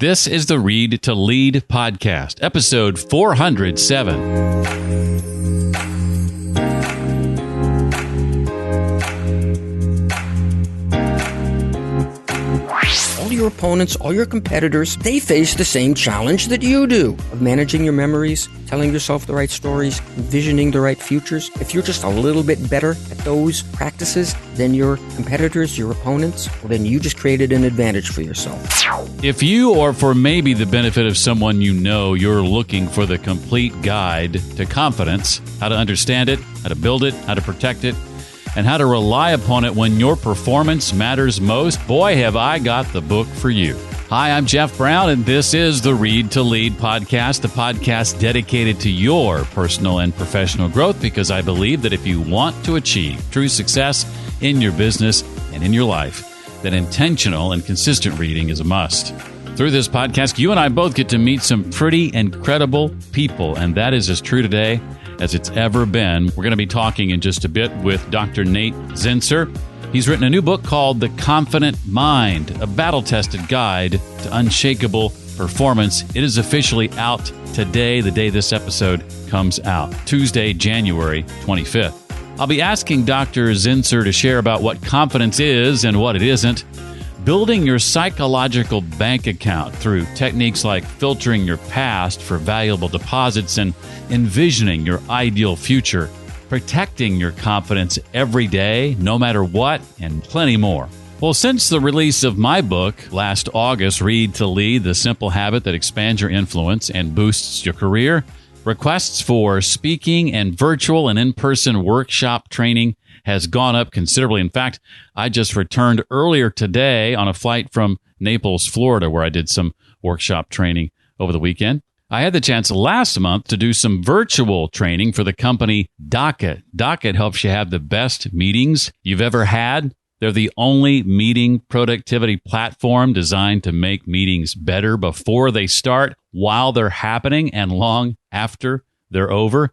This is the Read to Lead podcast, episode 407. All your opponents, all your competitors, they face the same challenge that you do of managing your memories, telling yourself the right stories, envisioning the right futures. If you're just a little bit better at those practices than your competitors, your opponents, well, then you just created an advantage for yourself. If you, or for maybe the benefit of someone you know, you're looking for the complete guide to confidence, how to understand it, how to build it, how to protect it, and how to rely upon it when your performance matters most, boy, have I got the book for you. Hi, I'm Jeff Brown, and this is the Read to Lead podcast, the podcast dedicated to your personal and professional growth, because I believe that if you want to achieve true success in your business and in your life, then intentional and consistent reading is a must. Through this podcast, you and I both get to meet some pretty incredible people, and that is as true today as it's ever been. We're going to be talking in just a bit with Dr. Nate Zinsser. He's written a new book called The Confident Mind, a battle-tested guide to unshakable performance. It is officially out today, the day this episode comes out, Tuesday, January 25th. I'll be asking Dr. Zinsser to share about what confidence is and what it isn't, building your psychological bank account through techniques like filtering your past for valuable deposits and envisioning your ideal future, protecting your confidence every day, no matter what, and plenty more. Well, since the release of my book last August, Read to Lead, The Simple Habit That Expands Your Influence and Boosts Your Career, requests for speaking and virtual and in-person workshop training has gone up considerably. In fact, I just returned earlier today on a flight from Naples, Florida, where I did some workshop training over the weekend. I had the chance last month to do some virtual training for the company Docket. Docket helps you have the best meetings you've ever had. They're the only meeting productivity platform designed to make meetings better before they start, while they're happening, and long after they're over.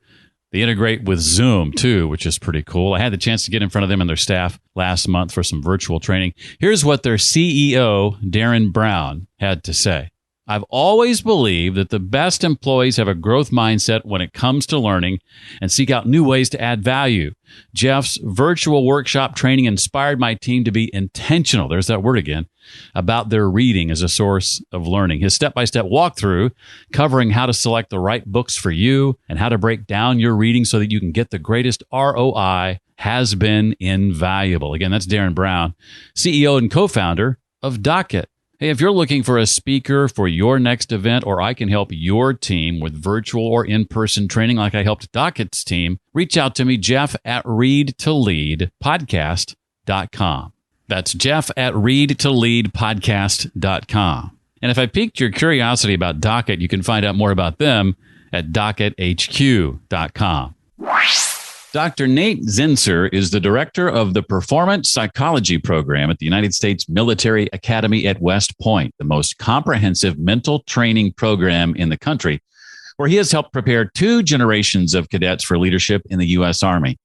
They integrate with Zoom, too, which is pretty cool. I had the chance to get in front of them and their staff last month for some virtual training. Here's what their CEO, Darren Brown, had to say. I've always believed that the best employees have a growth mindset when it comes to learning and seek out new ways to add value. Jeff's virtual workshop training inspired my team to be intentional, there's that word again, about their reading as a source of learning. His step-by-step walkthrough covering how to select the right books for you and how to break down your reading so that you can get the greatest ROI has been invaluable. Again, that's Darren Brown, CEO and co-founder of Docket. Hey, if you're looking for a speaker for your next event, or I can help your team with virtual or in-person training like I helped Docket's team, reach out to me, Jeff at readtoleadpodcast.com. That's Jeff at readtoleadpodcast.com. And if I piqued your curiosity about Docket, you can find out more about them at dockethq.com. Dr. Nate Zinsser is the director of the Performance Psychology Program at the United States Military Academy at West Point, the most comprehensive mental training program in the country, where he has helped prepare 2 generations of cadets for leadership in the U.S. Army.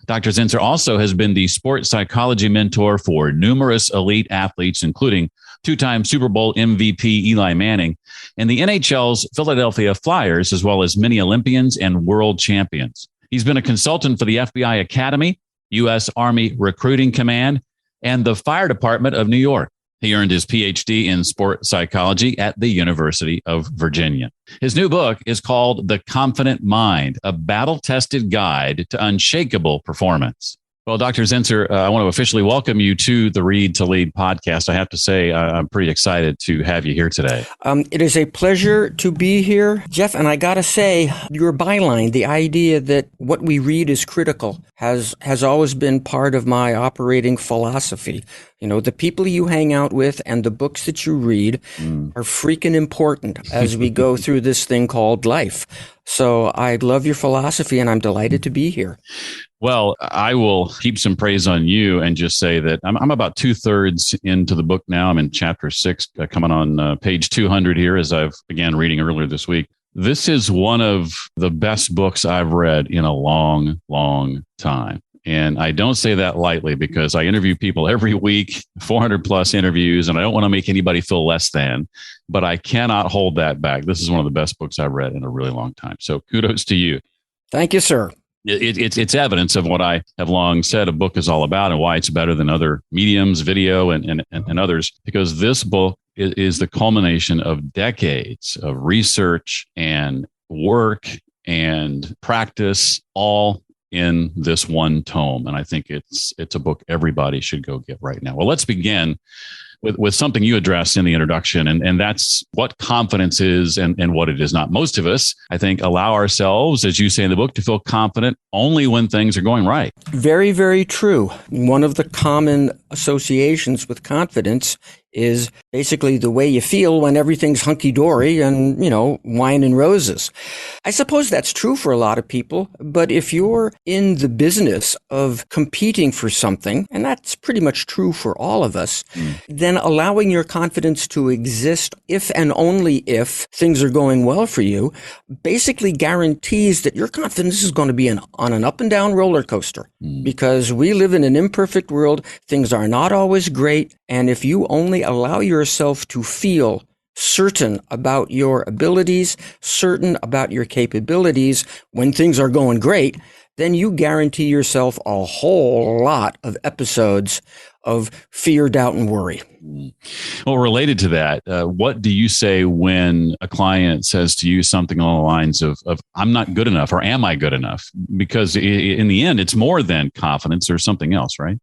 Dr. Zinsser also has been the sports psychology mentor for numerous elite athletes, including 2-time Super Bowl MVP Eli Manning and the NHL's Philadelphia Flyers, as well as many Olympians and world champions. He's been a consultant for the FBI Academy, U.S. Army Recruiting Command, and the Fire Department of New York. He earned his PhD in sport psychology at the University of Virginia. His new book is called The Confident Mind, a battle-tested guide to unshakable performance. Well, Dr. Zinsser, I want to officially welcome you to the Read to Lead podcast. I have to say, I'm pretty excited to have you here today. It is a pleasure to be here, Jeff. And I got to say, your byline, the idea that what we read is critical, has always been part of my operating philosophy. You know, the people you hang out with and the books that you read are freaking important as we go through this thing called life. So I love your philosophy, and I'm delighted to be here. Well, I will heap some praise on you and just say that I'm about 2/3 into the book now. I'm in chapter 6, coming on page 200 here, as I've began reading earlier this week. This is one of the best books I've read in a long, long time. And I don't say that lightly because I interview people every week, 400 plus interviews, and I don't want to make anybody feel less than, but I cannot hold that back. This is one of the best books I've read in a really long time. So kudos to you. Thank you, sir. It's evidence of what I have long said a book is all about and why it's better than other mediums, video, and others, because this book is the culmination of decades of research and work and practice, all in this one tome. And I think it's a book everybody should go get right now. Well, let's begin with something you addressed in the introduction, and that's what confidence is and what it is not. Most of us, I think, allow ourselves, as you say in the book, to feel confident only when things are going right. Very, very true. One of the common associations with confidence is basically the way you feel when everything's hunky-dory and, wine and roses. I suppose that's true for a lot of people, but if you're in the business of competing for something, and that's pretty much true for all of us, then allowing your confidence to exist if and only if things are going well for you basically guarantees that your confidence is going to be on an up and down roller coaster, because we live in an imperfect world. Things are not always great. And if you only allow yourself to feel certain about your abilities, certain about your capabilities when things are going great, then you guarantee yourself a whole lot of episodes of fear, doubt, and worry. Well, related to that, what do you say when a client says to you something along the lines of I'm not good enough, or am I good enough? Because in the end, it's more than confidence or something else, right?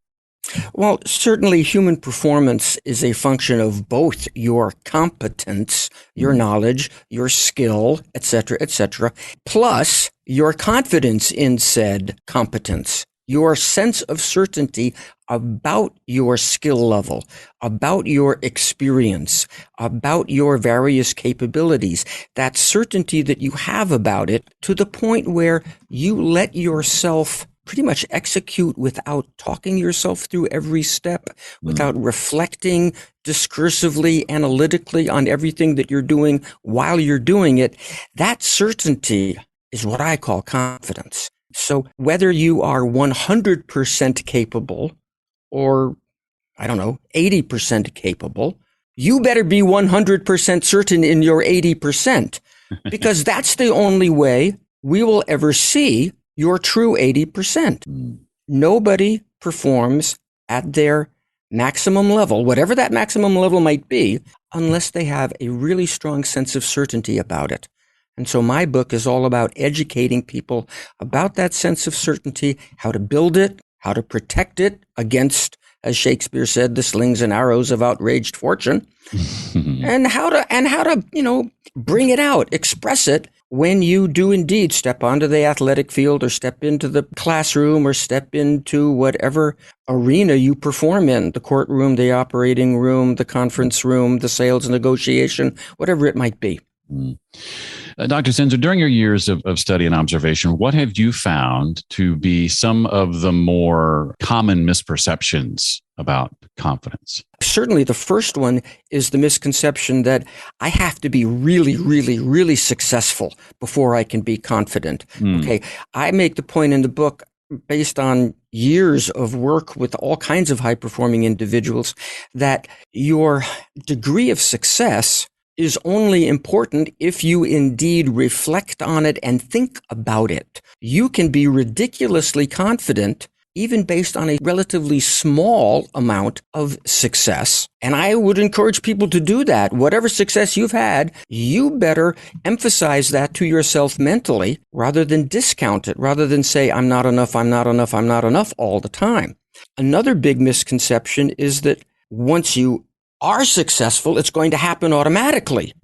Well, certainly human performance is a function of both your competence, your knowledge, your skill, etc., plus your confidence in said competence, your sense of certainty about your skill level, about your experience, about your various capabilities, that certainty that you have about it, to the point where you let yourself pretty much execute without talking yourself through every step, without reflecting discursively, analytically on everything that you're doing while you're doing it. That certainty is what I call confidence. So whether you are 100% capable or, 80% capable, you better be 100% certain in your 80%, because that's the only way we will ever see your true 80%. Nobody performs at their maximum level, whatever that maximum level might be, unless they have a really strong sense of certainty about it. And so my book is all about educating people about that sense of certainty, how to build it, how to protect it against, as Shakespeare said, the slings and arrows of outraged fortune, and how to bring it out, express it when you do indeed step onto the athletic field, or step into the classroom, or step into whatever arena you perform in, the courtroom, the operating room, the conference room, the sales negotiation, whatever it might be. Dr. Zinsser, during your years of study and observation, what have you found to be some of the more common misperceptions about confidence? Certainly the first one is the misconception that I have to be really, really, really successful before I can be confident. Okay, I make the point in the book, based on years of work with all kinds of high-performing individuals, that your degree of success is only important if you indeed reflect on it and think about it. You can be ridiculously confident even based on a relatively small amount of success. And I would encourage people to do that. Whatever success you've had, you better emphasize that to yourself mentally rather than discount it, rather than say, I'm not enough, I'm not enough, I'm not enough all the time. Another big misconception is that once you are successful, it's going to happen automatically.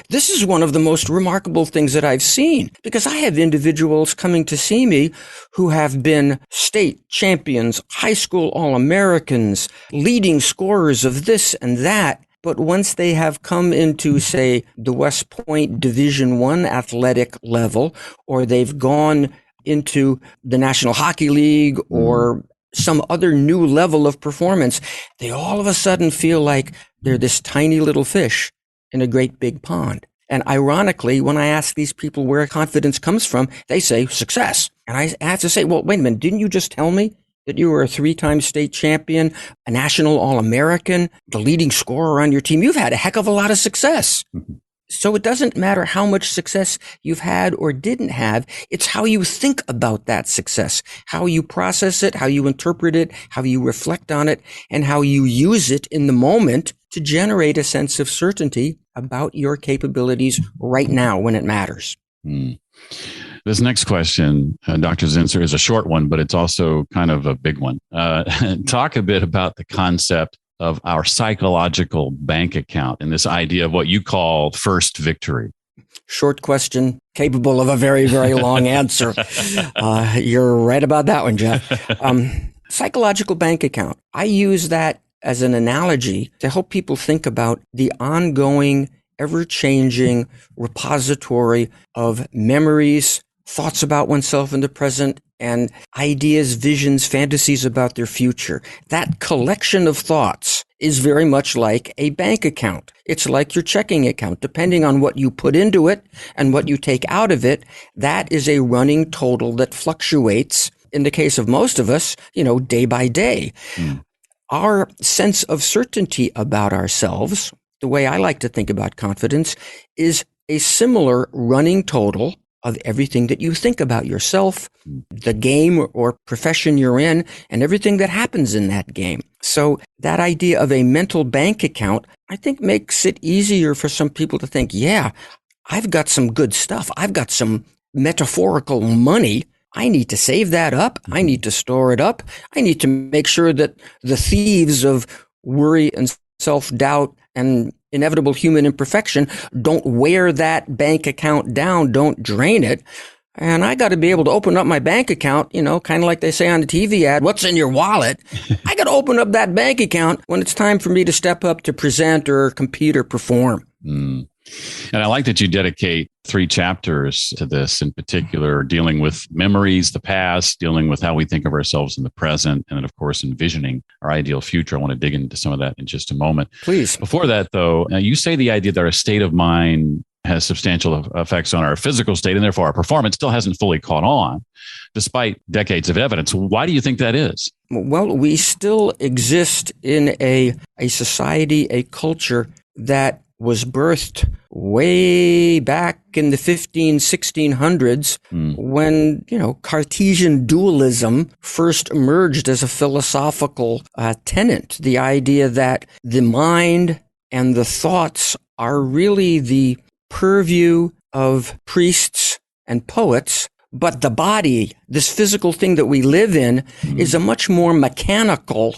This is one of the most remarkable things that I've seen, because I have individuals coming to see me who have been state champions, high school All-Americans, leading scorers of this and that. But once they have come into, say, the West Point Division I athletic level, or they've gone into the National Hockey League or some other new level of performance, they all of a sudden feel like they're this tiny little fish in a great big pond. And ironically, when I ask these people where confidence comes from, they say success. And I have to say, well, wait a minute, didn't you just tell me that you were a 3-time state champion, a national All-American, the leading scorer on your team? You've had a heck of a lot of success. Mm-hmm. So it doesn't matter how much success you've had or didn't have. It's how you think about that success, how you process it, how you interpret it, how you reflect on it, and how you use it in the moment to generate a sense of certainty about your capabilities right now when it matters. Mm. This next question, Dr. Zinsser, is a short one, but it's also kind of a big one. Talk a bit about the concept of our psychological bank account and this idea of what you call first victory. Short question, capable of a very, very long answer. You're right about that one, Jeff. Psychological bank account. I use that as an analogy to help people think about the ongoing, ever-changing repository of memories, thoughts about oneself in the present, and ideas, visions, fantasies about their future. That collection of thoughts is very much like a bank account. It's like your checking account. Depending on what you put into it and what you take out of it, that is a running total that fluctuates, in the case of most of us, day by day. Our sense of certainty about ourselves, the way I like to think about confidence, is a similar running total of everything that you think about yourself, the game or profession you're in, and everything that happens in that game. So that idea of a mental bank account, I think, makes it easier for some people to think, yeah, I've got some good stuff. I've got some metaphorical money. I need to save that up. I need to store it up. I need to make sure that the thieves of worry and self-doubt and inevitable human imperfection don't wear that bank account down, don't drain it. And I got to be able to open up my bank account, kind of like they say on the TV ad, what's in your wallet? I got to open up that bank account when it's time for me to step up to present or compete or perform. Mm. And I like that you dedicate 3 chapters to this, in particular, dealing with memories, the past, dealing with how we think of ourselves in the present, and then, of course, envisioning our ideal future. I want to dig into some of that in just a moment. Please. Before that, though, you say the idea that our state of mind has substantial effects on our physical state, and therefore our performance still hasn't fully caught on, despite decades of evidence. Why do you think that is? Well, we still exist in a society, a culture that was birthed way back in the 1600s when, Cartesian dualism first emerged as a philosophical tenet. The idea that the mind and the thoughts are really the purview of priests and poets, but the body, this physical thing that we live in, is a much more mechanical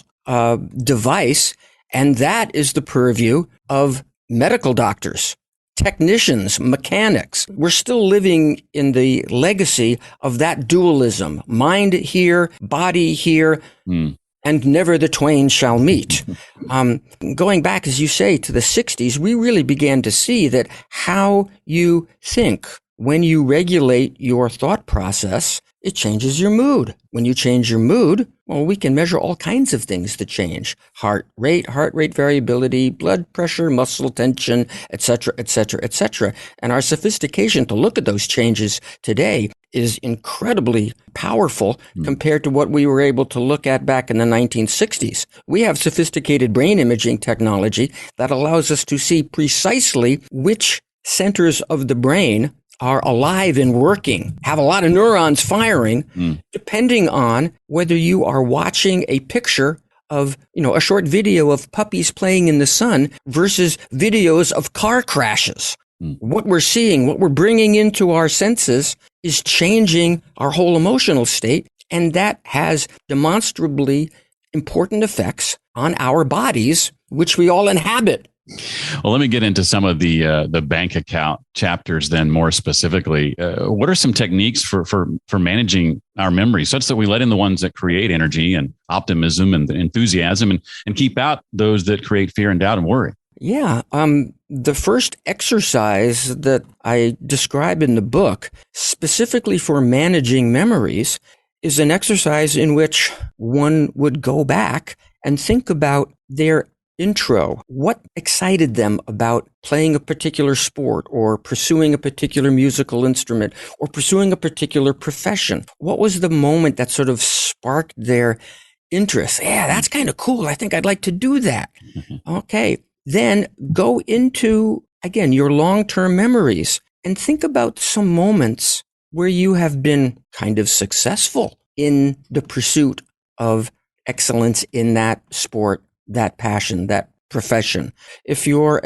device, and that is the purview of medical doctors, technicians, mechanics. We're still living in the legacy of that dualism. Mind here, body here, and never the twain shall meet. Going back, as you say, to the 60s, we really began to see that how you think, when you regulate your thought process, it changes your mood. When you change your mood, well, we can measure all kinds of things that change. Heart rate variability, blood pressure, muscle tension, etc., etc., etc. And our sophistication to look at those changes today is incredibly powerful compared to what we were able to look at back in the 1960s. We have sophisticated brain imaging technology that allows us to see precisely which centers of the brain are alive and working, have a lot of neurons firing, depending on whether you are watching a picture of, a short video of puppies playing in the sun versus videos of car crashes. What we're seeing, what we're bringing into our senses is changing our whole emotional state, and that has demonstrably important effects on our bodies, which we all inhabit. Well, let me get into some of the bank account chapters then more specifically. What are some techniques for managing our memories such that we let in the ones that create energy and optimism and enthusiasm and keep out those that create fear and doubt and worry? Yeah. The first exercise that I describe in the book, specifically for managing memories, is an exercise in which one would go back and think about their intro. What excited them about playing a particular sport or pursuing a particular musical instrument or pursuing a particular profession? What was the moment that sort of sparked their interest? Yeah, that's kind of cool. I think I'd like to do that. Okay. Then go into, again, your long-term memories and think about some moments where you have been kind of successful in the pursuit of excellence in that sport, that passion, that profession. If you're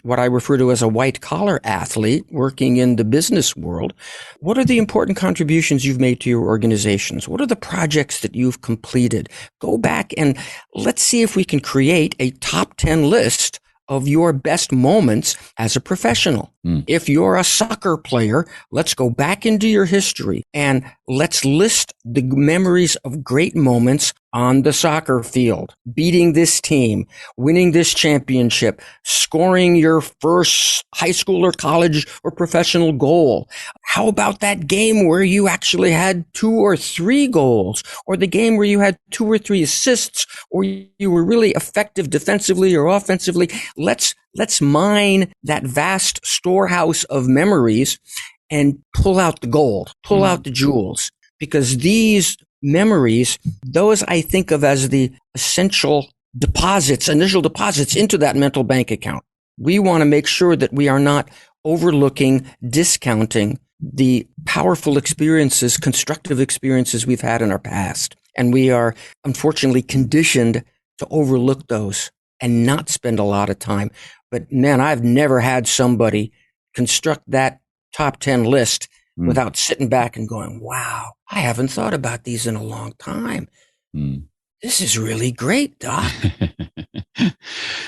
what I refer to as a white collar athlete working in the business world, what are the important contributions you've made to your organizations? What are the projects that you've completed? Go back and let's see if we can create a top 10 list of your best moments as a professional. If you're a soccer player, let's go back into your history and let's list the memories of great moments on the soccer field, beating this team, winning this championship, scoring your first high school or college or professional goal. How about that game where you actually had 2 or 3 goals, or the game where you had 2 or 3 assists, or you were really effective defensively or offensively? Let's mine that vast storehouse of memories and pull out the gold, pull out the jewels, because these memories, those I think of as the essential initial deposits into that mental bank account. We want to make sure that we are not overlooking, discounting the powerful experiences, constructive experiences we've had in our past. And we are unfortunately conditioned to overlook those and not spend a lot of time. But man, I've never had somebody construct that top 10 list without sitting back and going, wow, I haven't thought about these in a long time. This is really great, Doc.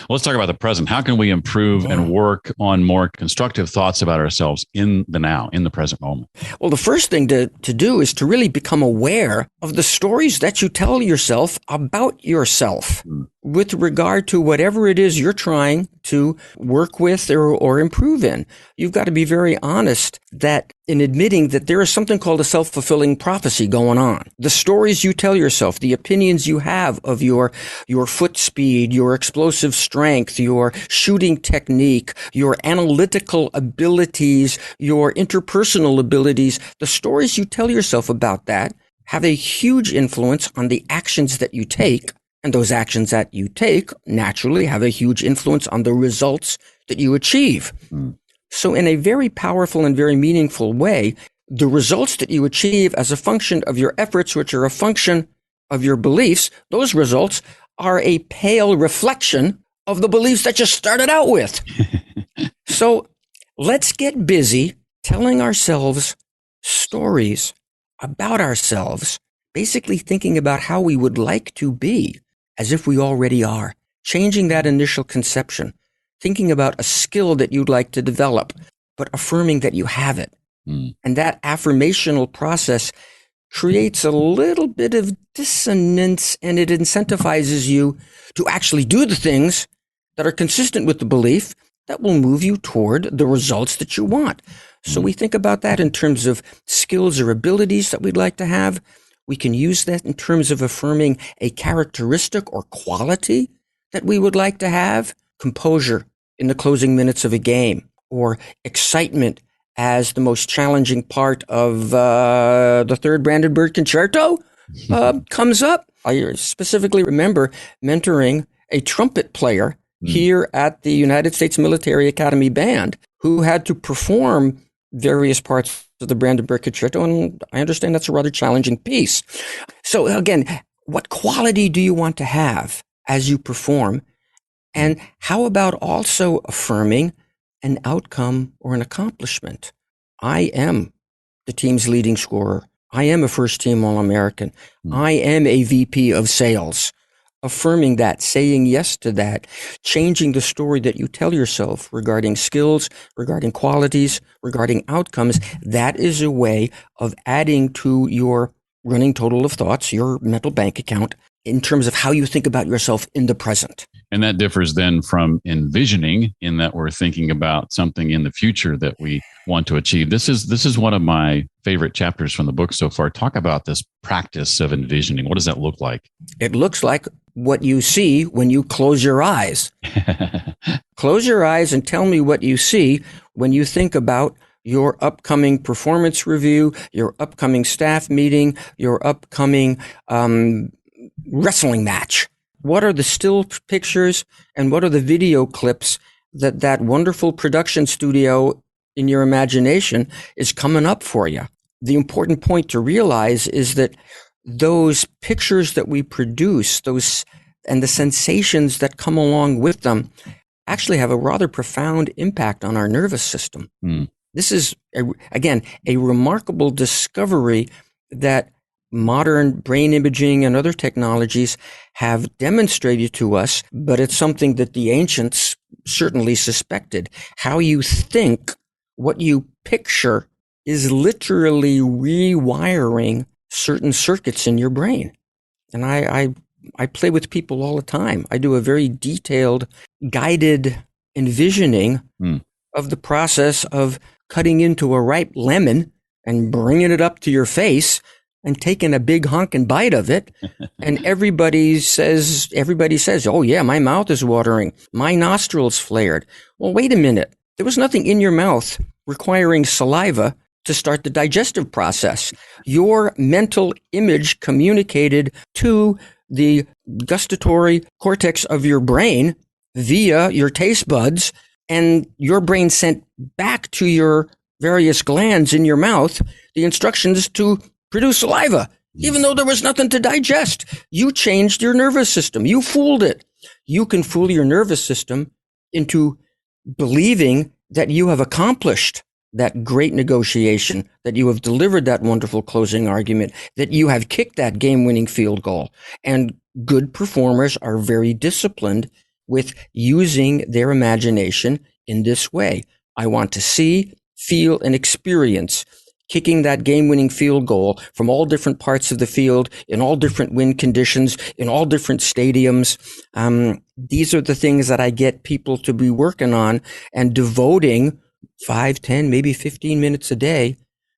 Let's talk about the present. How can we improve and work on more constructive thoughts about ourselves in the now, in the present moment? Well, the first thing to do is to really become aware of the stories that you tell yourself about yourself with regard to whatever it is you're trying to work with or improve in. You've got to be very honest that in admitting that there is something called a self-fulfilling prophecy going on. The stories you tell yourself, the opinions you have of your foot speed, your explosive strength, your shooting technique, your analytical abilities, your interpersonal abilities, the stories you tell yourself about that have a huge influence on the actions that you take. And those actions that you take naturally have a huge influence on the results that you achieve. So in a very powerful and very meaningful way, the results that you achieve as a function of your efforts, which are a function of your beliefs, those results are a pale reflection of the beliefs that you started out with. So let's get busy telling ourselves stories about ourselves, basically thinking about how we would like to be as if we already are, changing that initial conception, thinking about a skill that you'd like to develop, but affirming that you have it. And that affirmational process creates a little bit of dissonance, and it incentivizes you to actually do the things that are consistent with the belief that will move you toward the results that you want. So we think about that in terms of skills or abilities that we'd like to have. We can use that in terms of affirming a characteristic or quality that we would like to have. Composure in the closing minutes of a game, or excitement as the most challenging part of the Third Brandenburg Concerto comes up. I specifically remember mentoring a trumpet player here at the United States Military Academy Band who had to perform various parts of the Brandenburg Concerto, and I understand that's a rather challenging piece. So again, what quality do you want to have as you perform? And how about also affirming an outcome or an accomplishment? I am the team's leading scorer. I am a first-team All-American. I am a VP of sales. Affirming that, saying yes to that, changing the story that you tell yourself regarding skills, regarding qualities, regarding outcomes, that is a way of adding to your running total of thoughts, your mental bank account, in terms of how you think about yourself in the present. And that differs then from envisioning, in that we're thinking about something in the future that we want to achieve. This is one of my favorite chapters from the book so far. Talk about this practice of envisioning. What does that look like? It looks like what you see when you close your eyes. Close your eyes and tell me what you see when you think about your upcoming performance review, your upcoming staff meeting, your upcoming wrestling match. What are the still pictures and what are the video clips that wonderful production studio in your imagination is coming up for you? The important point to realize is that those pictures that we produce, those and the sensations that come along with them actually have a rather profound impact on our nervous system. This is, again, a remarkable discovery that modern brain imaging and other technologies have demonstrated to us, but it's something that the ancients certainly suspected. How you think, what you picture, is literally rewiring certain circuits in your brain. And I play with people all the time. I do a very detailed, guided envisioning of the process of cutting into a ripe lemon and bringing it up to your face and taking a big honking bite of it. And everybody says, oh yeah, my mouth is watering. My nostrils flared. Well, wait a minute. There was nothing in your mouth requiring saliva to start the digestive process. Your mental image communicated to the gustatory cortex of your brain via your taste buds, and your brain sent back to your various glands in your mouth the instructions to produce saliva, even though there was nothing to digest. You changed your nervous system. You fooled it. You can fool your nervous system into believing that you have accomplished that great negotiation, that you have delivered that wonderful closing argument, that you have kicked that game-winning field goal. And good performers are very disciplined with using their imagination in this way. I want to see, feel, and experience kicking that game-winning field goal from all different parts of the field, in all different wind conditions, in all different stadiums. These are the things that I get people to be working on and devoting 5, 10, maybe 15 minutes a day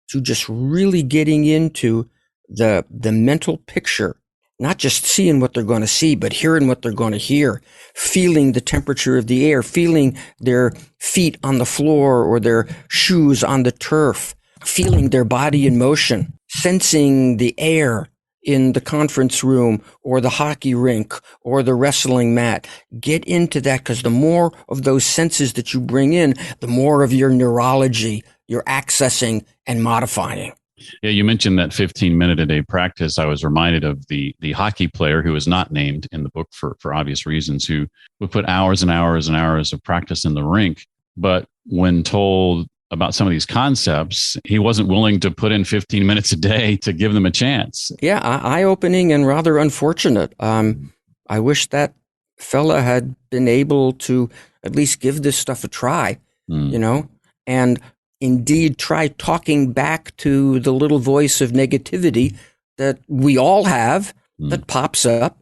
to just really getting into the mental picture, not just seeing what they're going to see, but hearing what they're going to hear, feeling the temperature of the air, feeling their feet on the floor or their shoes on the turf, feeling their body in motion, sensing the air in the conference room or the hockey rink or the wrestling mat. Get into that, because the more of those senses that you bring in, the more of your neurology you're accessing and modifying. Yeah, you mentioned that 15-minute-a-day practice. I was reminded of the hockey player who is not named in the book for obvious reasons, who would put hours and hours and hours of practice in the rink. But when told about some of these concepts, he wasn't willing to put in 15 minutes a day to give them a chance. Yeah, eye-opening and rather unfortunate. I wish that fella had been able to at least give this stuff a try, and indeed try talking back to the little voice of negativity that we all have that pops up.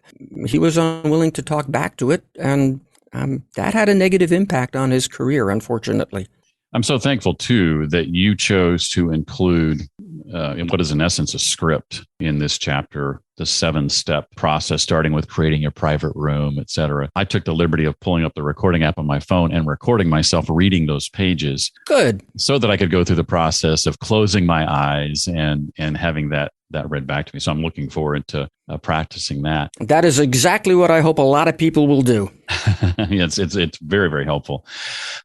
He was unwilling to talk back to it, and that had a negative impact on his career, unfortunately. I'm so thankful, too, that you chose to include what is, in essence, a script in this chapter, the 7-step process, starting with creating your private room, et cetera. I took the liberty of pulling up the recording app on my phone and recording myself reading those pages. Good. So that I could go through the process of closing my eyes and having that read back to me. So I'm looking forward to practicing that. That is exactly what I hope a lot of people will do. It's very, very helpful.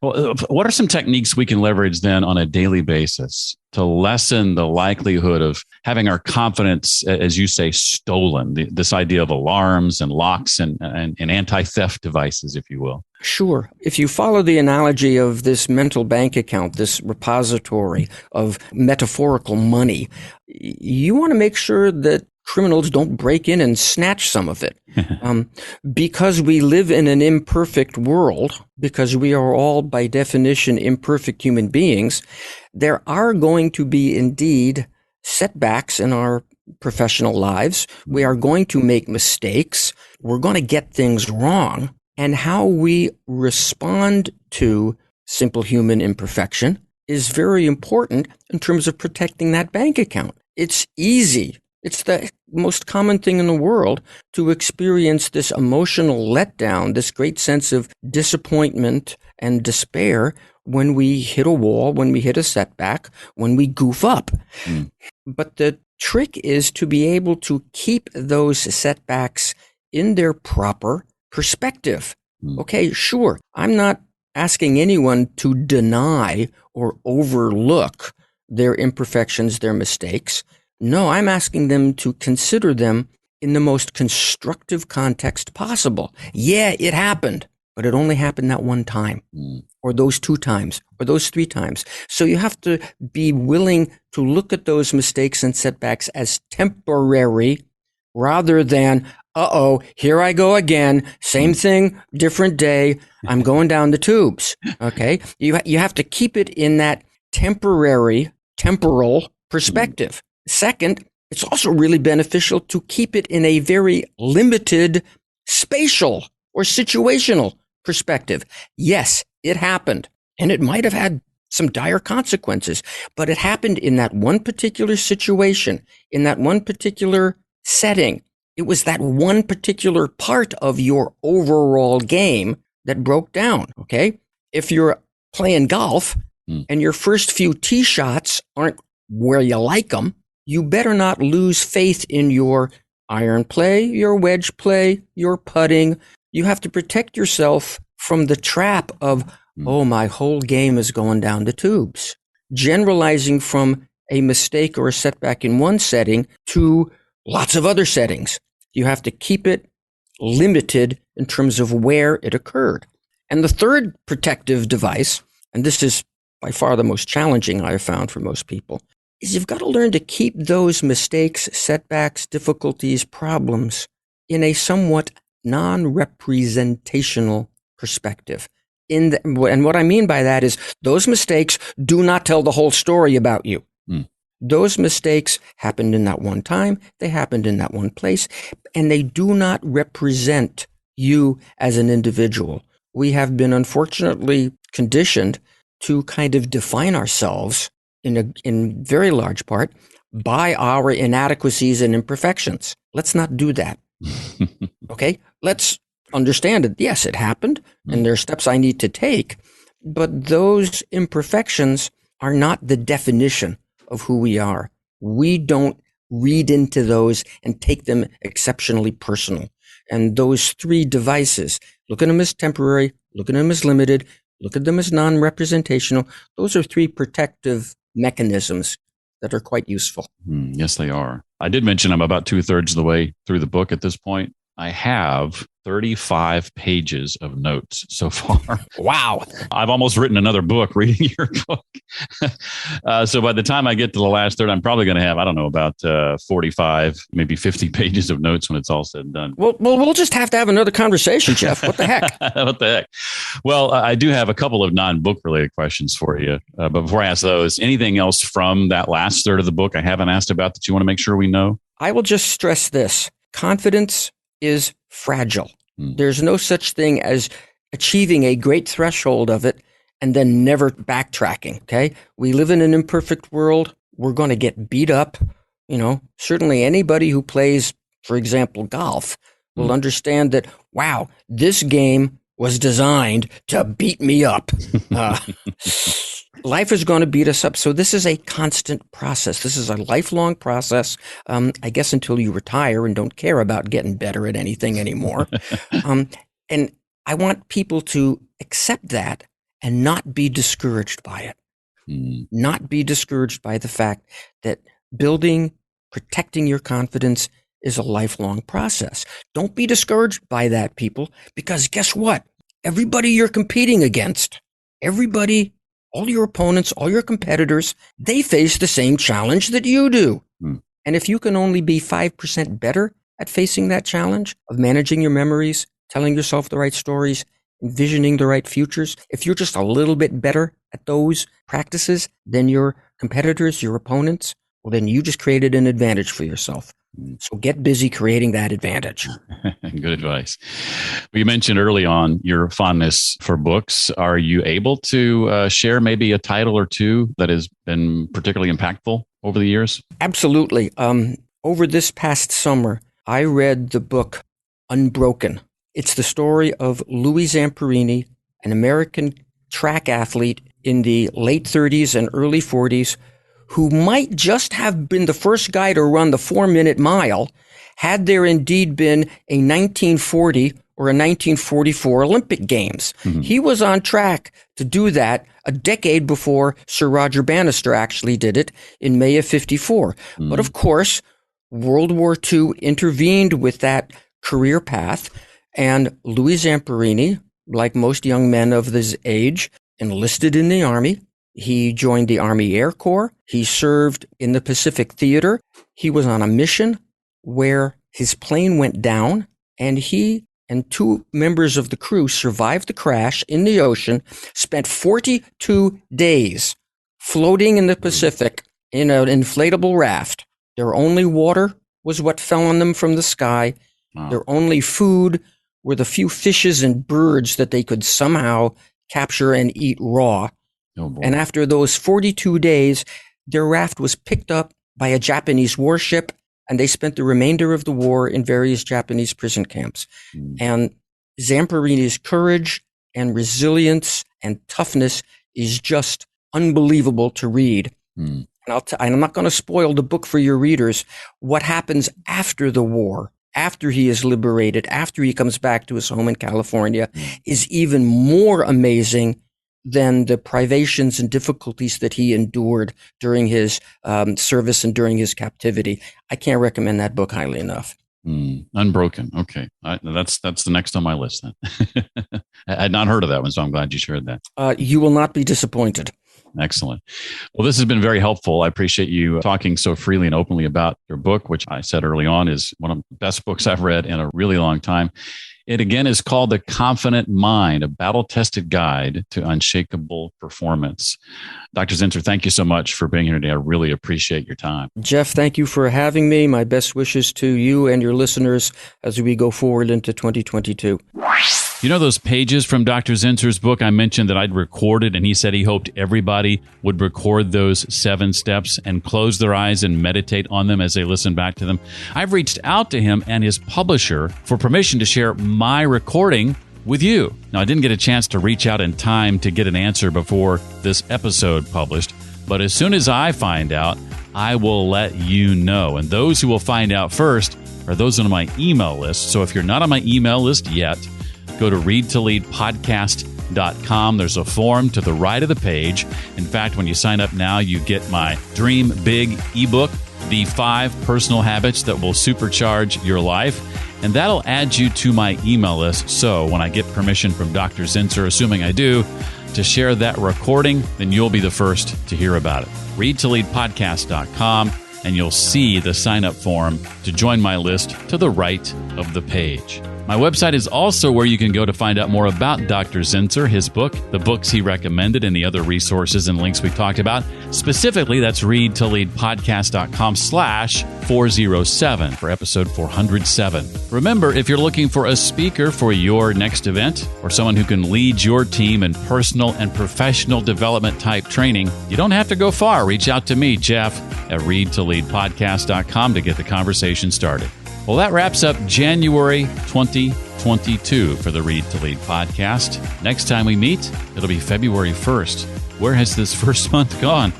Well, what are some techniques we can leverage then on a daily basis to lessen the likelihood of having our confidence, as you say, stolen? This idea of alarms and locks and anti-theft devices, if you will. Sure. If you follow the analogy of this mental bank account, this repository of metaphorical money, you want to make sure that criminals don't break in and snatch some of it. Because we live in an imperfect world, because we are all by definition imperfect human beings, there are going to be indeed setbacks in our professional lives. We are going to make mistakes. We're going to get things wrong. And how we respond to simple human imperfection is very important in terms of protecting that bank account. It's easy It's the most common thing in the world to experience this emotional letdown, this great sense of disappointment and despair when we hit a wall, when we hit a setback, when we goof up. But the trick is to be able to keep those setbacks in their proper perspective. Okay, sure, I'm not asking anyone to deny or overlook their imperfections, their mistakes. No, I'm asking them to consider them in the most constructive context possible. Yeah, it happened, but it only happened that one time, or those 2 times, or those 3 times. So you have to be willing to look at those mistakes and setbacks as temporary rather than, here I go again, same thing, different day, I'm going down the tubes. Okay? You have to keep it in that temporal perspective. Second, it's also really beneficial to keep it in a very limited spatial or situational perspective. Yes, it happened, and it might have had some dire consequences, but it happened in that one particular situation, in that one particular setting. It was that one particular part of your overall game that broke down, okay? If you're playing golf and your first few tee shots aren't where you like them, you better not lose faith in your iron play, your wedge play, your putting. You have to protect yourself from the trap of, my whole game is going down the tubes. Generalizing from a mistake or a setback in one setting to lots of other settings. You have to keep it limited in terms of where it occurred. And the third protective device, and this is by far the most challenging I have found for most people, is you've got to learn to keep those mistakes, setbacks, difficulties, problems in a somewhat non-representational perspective. And what I mean by that is those mistakes do not tell the whole story about you. Those mistakes happened in that one time, they happened in that one place, and they do not represent you as an individual. We have been unfortunately conditioned to kind of define ourselves in very large part by our inadequacies and imperfections. Let's not do that. Okay? Let's understand it. Yes, it happened, and there are steps I need to take, but those imperfections are not the definition of who we are. We don't read into those and take them exceptionally personal. And those 3 devices, look at them as temporary, look at them as limited, look at them as non-representational. Those are 3 protective mechanisms that are quite useful. Yes, they are. I did mention I'm about 2/3 of the way through the book at this point. I have 35 pages of notes so far. Wow. I've almost written another book reading your book. So by the time I get to the last third, I'm probably going to have, about 45, maybe 50 pages of notes when it's all said and done. Well, we'll just have to have another conversation, Jeff. What the heck? What the heck? Well, I do have a couple of non-book related questions for you. But before I ask those, anything else from that last third of the book I haven't asked about that you want to make sure we know? I will just stress this. Confidence is fragile. There's no such thing as achieving a great threshold of it and then never backtracking. Okay. We live in an imperfect world. We're going to get beat up. Certainly anybody who plays, for example, golf will understand that, wow, this game was designed to beat me up. Life is going to beat us up. So this is a constant process. This is a lifelong process, I guess, until you retire and don't care about getting better at anything anymore. And I want people to accept that and not be discouraged by it. Not be discouraged by the fact that protecting your confidence is a lifelong process. Don't be discouraged by that, people, because guess what? Everybody you're competing against, all your opponents, all your competitors, they face the same challenge that you do. And if you can only be 5% better at facing that challenge of managing your memories, telling yourself the right stories, envisioning the right futures, if you're just a little bit better at those practices than your competitors, your opponents, well, then you just created an advantage for yourself. So get busy creating that advantage. Good advice. You mentioned early on your fondness for books. Are you able to share maybe a title or two that has been particularly impactful over the years? Absolutely. over this past summer, I read the book Unbroken. It's the story of Louis Zamperini, an American track athlete in the late 30s and early 40s, who might just have been the first guy to run the 4-minute mile had there indeed been a 1940 or a 1944 Olympic Games. Mm-hmm. He was on track to do that a decade before Sir Roger Bannister actually did it in May of 54. Mm-hmm. But of course, World War II intervened with that career path, and Louis Zamperini, like most young men of this age, enlisted in the Army. He joined the Army Air Corps. He served in the Pacific Theater. He was on a mission where his plane went down, and he and 2 members of the crew survived the crash in the ocean, spent 42 days floating in the Pacific in an inflatable raft. Their only water was what fell on them from the sky. Wow. Their only food were the few fishes and birds that they could somehow capture and eat raw. Oh, and after those 42 days, their raft was picked up by a Japanese warship, and they spent the remainder of the war in various Japanese prison camps. And Zamperini's courage and resilience and toughness is just unbelievable to read. And I'm not going to spoil the book for your readers. What happens after the war, after he is liberated, after he comes back to his home in California, is even more amazing than the privations and difficulties that he endured during his service and during his captivity. I can't recommend that book highly enough. Unbroken. Okay. That's the next on my list then. I had not heard of that one, so I'm glad you shared that. You will not be disappointed. Excellent. Well, this has been very helpful. I appreciate you talking so freely and openly about your book, which I said early on is one of the best books I've read in a really long time. It again is called The Confident Mind, a battle-tested guide to unshakable performance. Dr. Zinsser, thank you so much for being here today. I really appreciate your time. Jeff, thank you for having me. My best wishes to you and your listeners as we go forward into 2022. You know those pages from Dr. Zinsser's book I mentioned that I'd recorded, and he said he hoped everybody would record those 7 steps and close their eyes and meditate on them as they listen back to them? I've reached out to him and his publisher for permission to share my recording with you. Now, I didn't get a chance to reach out in time to get an answer before this episode published, but as soon as I find out, I will let you know. And those who will find out first are those on my email list. So if you're not on my email list yet, go to readtoleadpodcast.com. There's a form to the right of the page. In fact, when you sign up now, you get my Dream Big ebook, The 5 Personal Habits That Will Supercharge Your Life. And that'll add you to my email list. So when I get permission from Dr. Zinsser, assuming I do, to share that recording, then you'll be the first to hear about it. readtoleadpodcast.com, and you'll see the sign-up form to join my list to the right of the page. My website is also where you can go to find out more about Dr. Zinsser, his book, the books he recommended, and the other resources and links we talked about. Specifically, that's readtoleadpodcast.com/407 for episode 407. Remember, if you're looking for a speaker for your next event or someone who can lead your team in personal and professional development type training, you don't have to go far. Reach out to me, Jeff, at readtoleadpodcast.com to get the conversation started. Well, that wraps up January 2022 for the Read to Lead podcast. Next time we meet, it'll be February 1st. Where has this first month gone?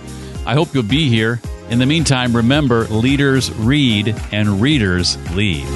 I hope you'll be here. In the meantime, remember, leaders read and readers lead.